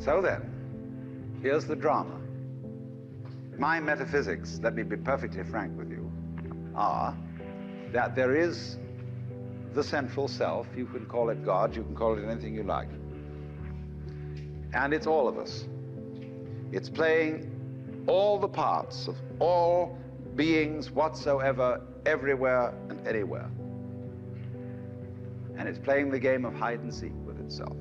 So then, here's the drama. My metaphysics, let me be perfectly frank with you, are that there is the central self. You can call it God, you can call it anything you like. And it's all of us. It's playing all the parts of all beings whatsoever, everywhere and anywhere. And it's playing the game of hide and seek with itself.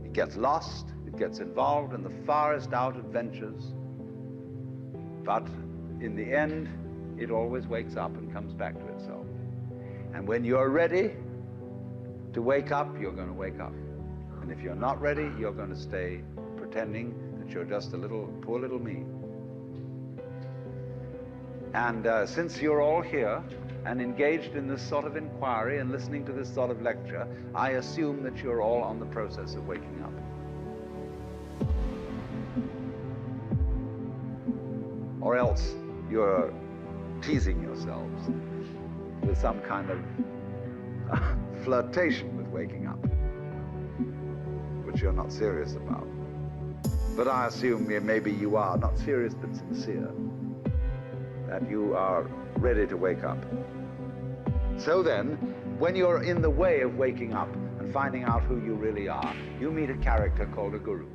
It gets lost, it gets involved in the farthest out adventures, but in the end, it always wakes up and comes back to itself. And when you're ready to wake up, you're going to wake up. And if you're not ready, you're going to stay pretending that you're just a little, poor little me. And since you're all here and engaged in this sort of inquiry and listening to this sort of lecture, I assume that you're all on the process of waking up. Or else you're teasing yourselves with some kind of flirtation with waking up, which you're not serious about. But I assume maybe you are, not serious but sincere, that you are ready to wake up. So then, when you're in the way of waking up and finding out who you really are, you meet a character called a guru.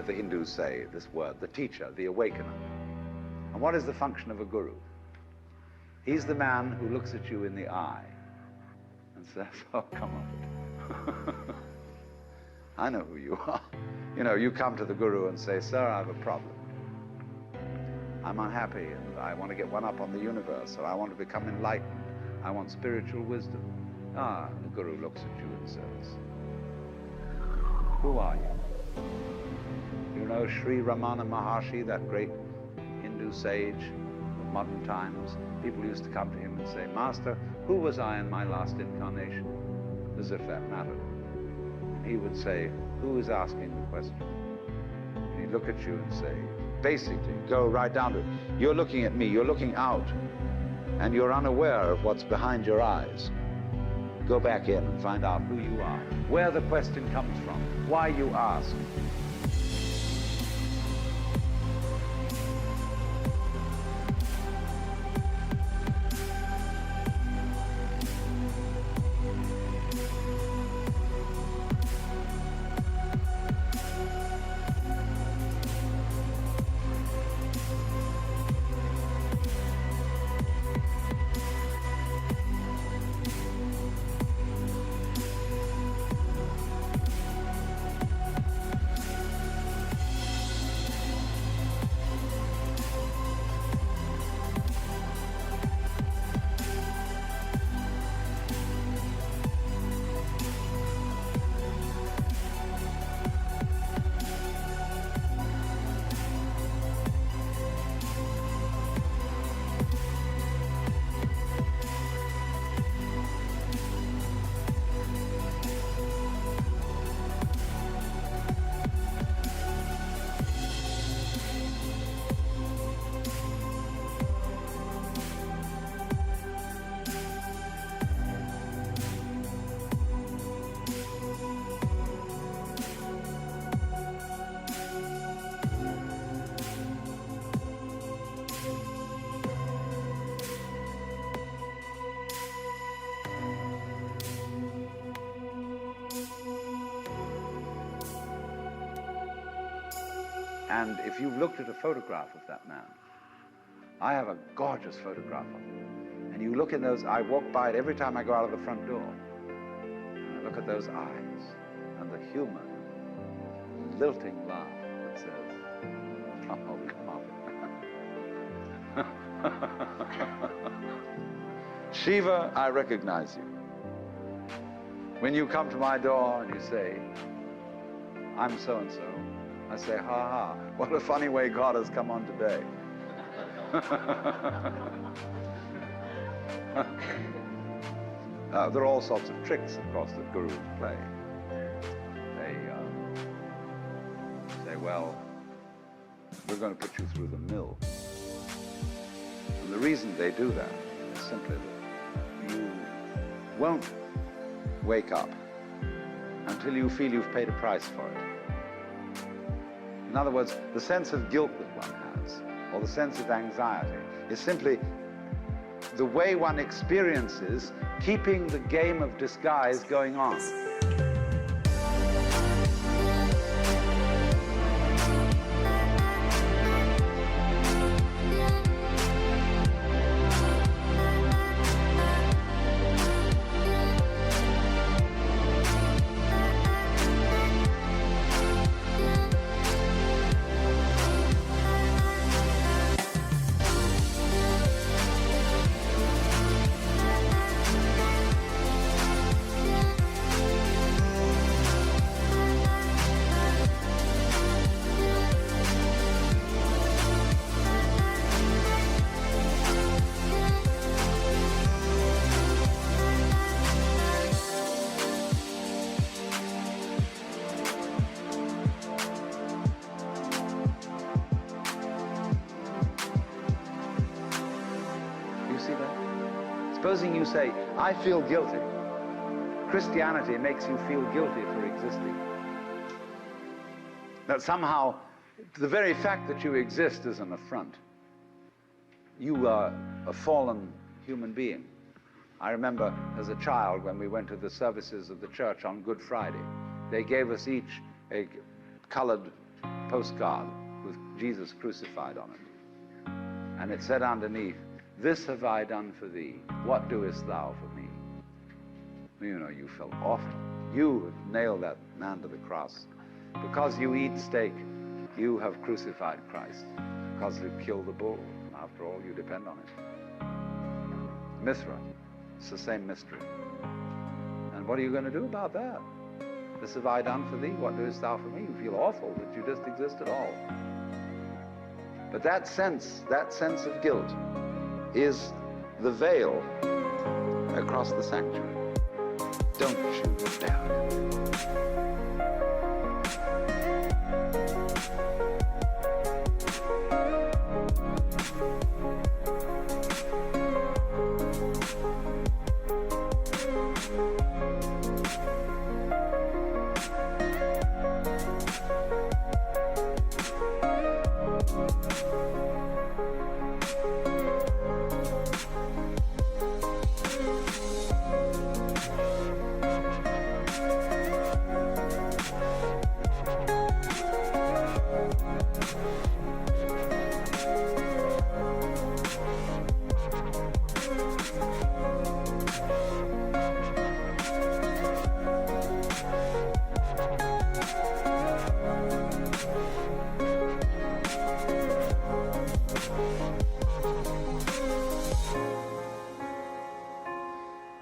The Hindus say this word, the teacher, the awakener. And what is the function of a guru? He's the man who looks at you in the eye and says, oh, come on. I know who you are. You know, you come to the guru and say, sir, I have a problem. I'm unhappy and I want to get one up on the universe, or I want to become enlightened. I want spiritual wisdom. Ah, the guru looks at you and says, who are you? You know Sri Ramana Maharshi, that great Hindu sage of modern times? People used to come to him and say, Master, who was I in my last incarnation? As if that mattered. And he would say, who is asking the question? And he'd look at you and say, basically, go right down to it. You're looking at me, you're looking out, and you're unaware of what's behind your eyes. Go back in and find out who you are, where the question comes from, why you ask. And if you've looked at a photograph of that man, I have a gorgeous photograph of him. And you look in those, I walk by it every time I go out of the front door. And I look at those eyes and the humor, lilting laugh that says, oh, come on. Shiva, I recognize you. When you come to my door and you say, I'm so-and-so, I say, ha ha, what a funny way God has come on today. There are all sorts of tricks, of course, that gurus play. They say, well, we're going to put you through the mill. And the reason they do that is simply that you won't wake up until you feel you've paid a price for it. In other words, the sense of guilt that one has, or the sense of anxiety, is simply the way one experiences keeping the game of disguise going on. Supposing you say, I feel guilty. Christianity makes you feel guilty for existing. That somehow, the very fact that you exist is an affront. You are a fallen human being. I remember as a child when we went to the services of the church on Good Friday, they gave us each a colored postcard with Jesus crucified on it. And it said underneath, this have I done for thee, what doest thou for me? You know, you felt awful. You have nailed that man to the cross. Because you eat steak, you have crucified Christ. Because you killed the bull. After all, you depend on it. Mithra, it's the same mystery. And what are you going to do about that? This have I done for thee, what doest thou for me? You feel awful that you just exist at all. But that sense of guilt, is the veil across the sanctuary. Don't you dare.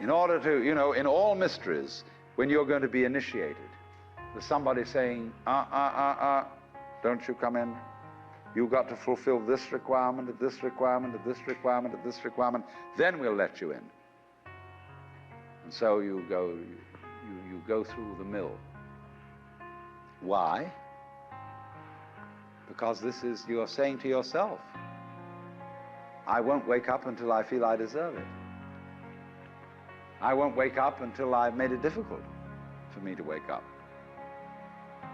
In order to, you know, in all mysteries, when you're going to be initiated, there's somebody saying, don't you come in. You've got to fulfill this requirement, and this requirement, and this requirement, and this requirement, then we'll let you in. And so you go through the mill. Why? Because you're saying to yourself, I won't wake up until I feel I deserve it. I won't wake up until I've made it difficult for me to wake up.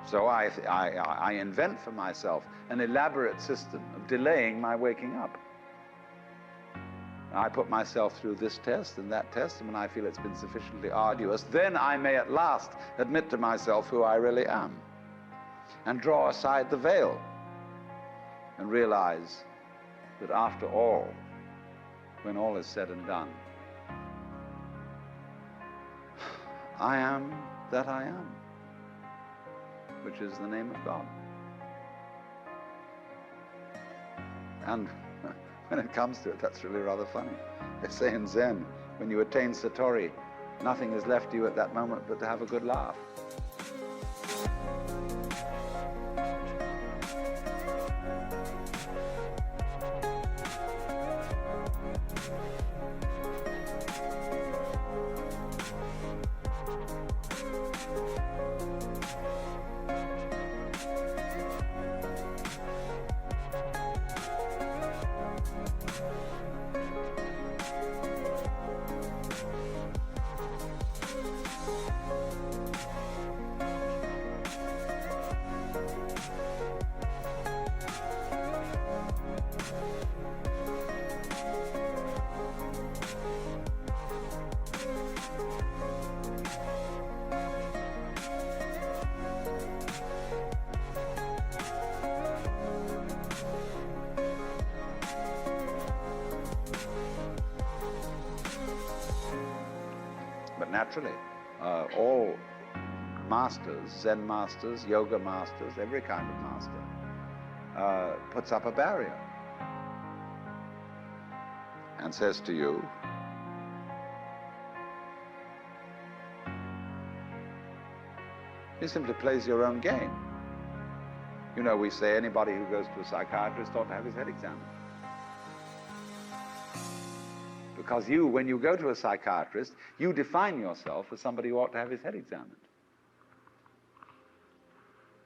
So I invent for myself an elaborate system of delaying my waking up. I put myself through this test and that test, and when I feel it's been sufficiently arduous, then I may at last admit to myself who I really am and draw aside the veil and realize that after all, when all is said and done, I am that I am, which is the name of God. And when it comes to it, that's really rather funny. They say in Zen, when you attain Satori, nothing is left to you at that moment but to have a good laugh. Naturally, all masters, Zen masters, yoga masters, every kind of master, puts up a barrier and says to you, he simply plays your own game. You know, we say anybody who goes to a psychiatrist ought to have his head examined. Because you, when you go to a psychiatrist, you define yourself as somebody who ought to have his head examined.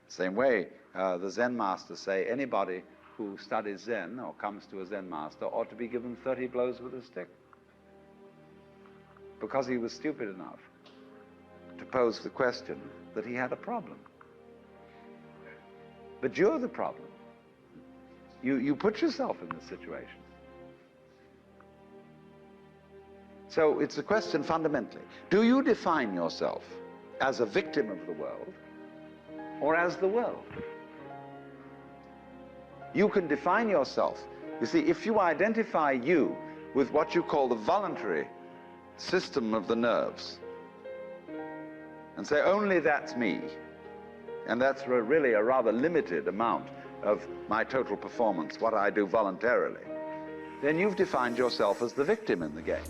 Same way, the Zen masters say anybody who studies Zen or comes to a Zen master ought to be given 30 blows with a stick. Because he was stupid enough to pose the question that he had a problem. But you're the problem. You put yourself in this situation. So it's a question fundamentally, do you define yourself as a victim of the world or as the world? You can define yourself. You see, if you identify you with what you call the voluntary system of the nerves and say only that's me, and that's really a rather limited amount of my total performance, what I do voluntarily, then you've defined yourself as the victim in the game.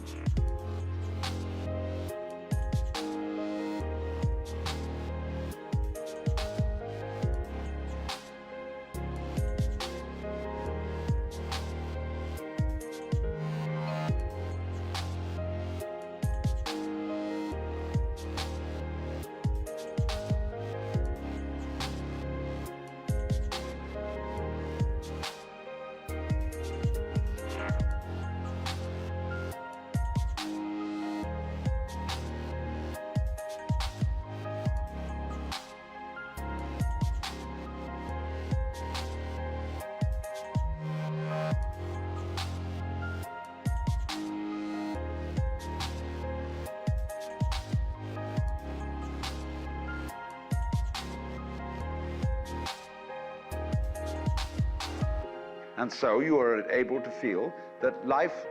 And so you are able to feel that life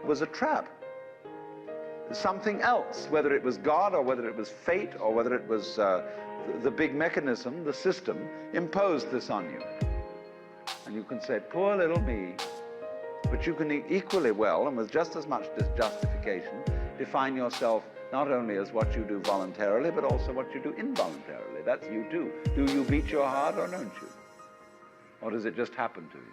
was a trap. Something else, whether it was God or whether it was fate or whether it was the big mechanism, the system, imposed this on you. And you can say, poor little me. But you can equally well, and with just as much justification, define yourself not only as what you do voluntarily, but also what you do involuntarily. That's you too. Do you beat your heart or don't you? Or does it just happen to you?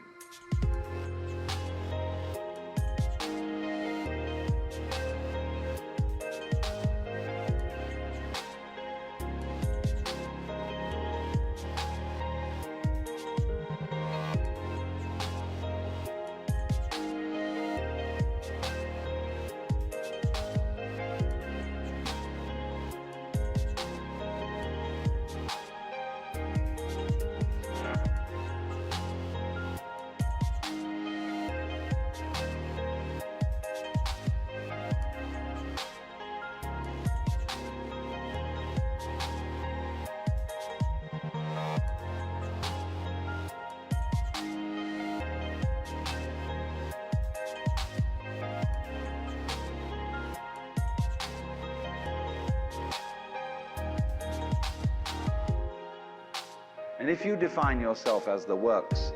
And if you define yourself as the works,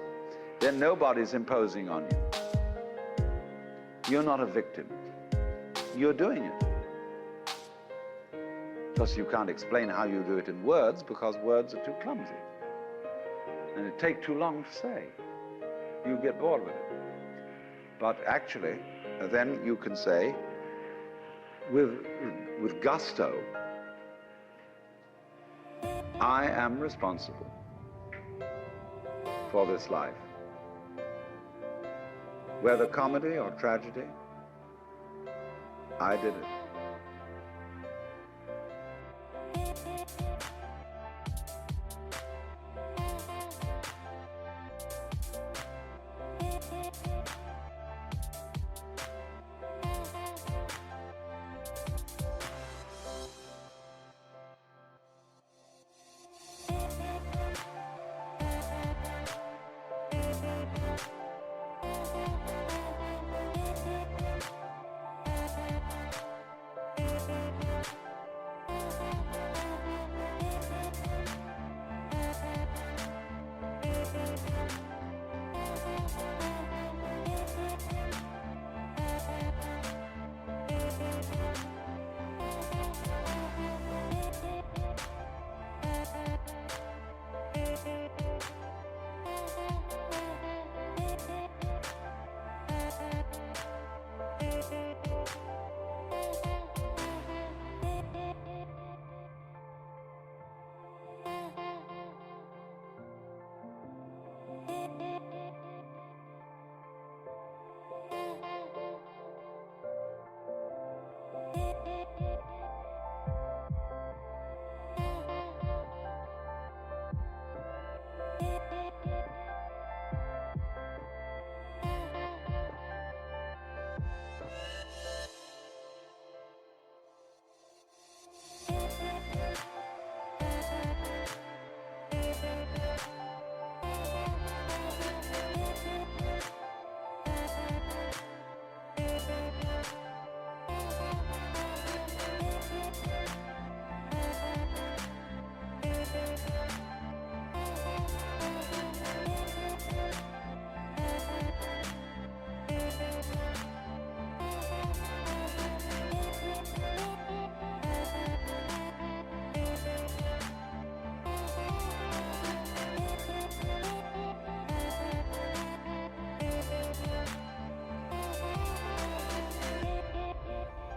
then nobody's imposing on you. You're not a victim. You're doing it. Because you can't explain how you do it in words, because words are too clumsy. And it takes too long to say. You get bored with it. But actually, then you can say, with gusto, I am responsible for this life. Whether comedy or tragedy, I did it.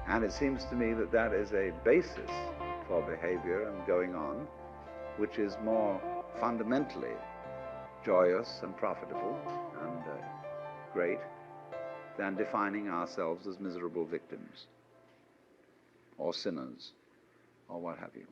And it seems to me that that is a basis for behavior and going on, which is more fundamentally joyous and profitable and great than defining ourselves as miserable victims or sinners or what have you.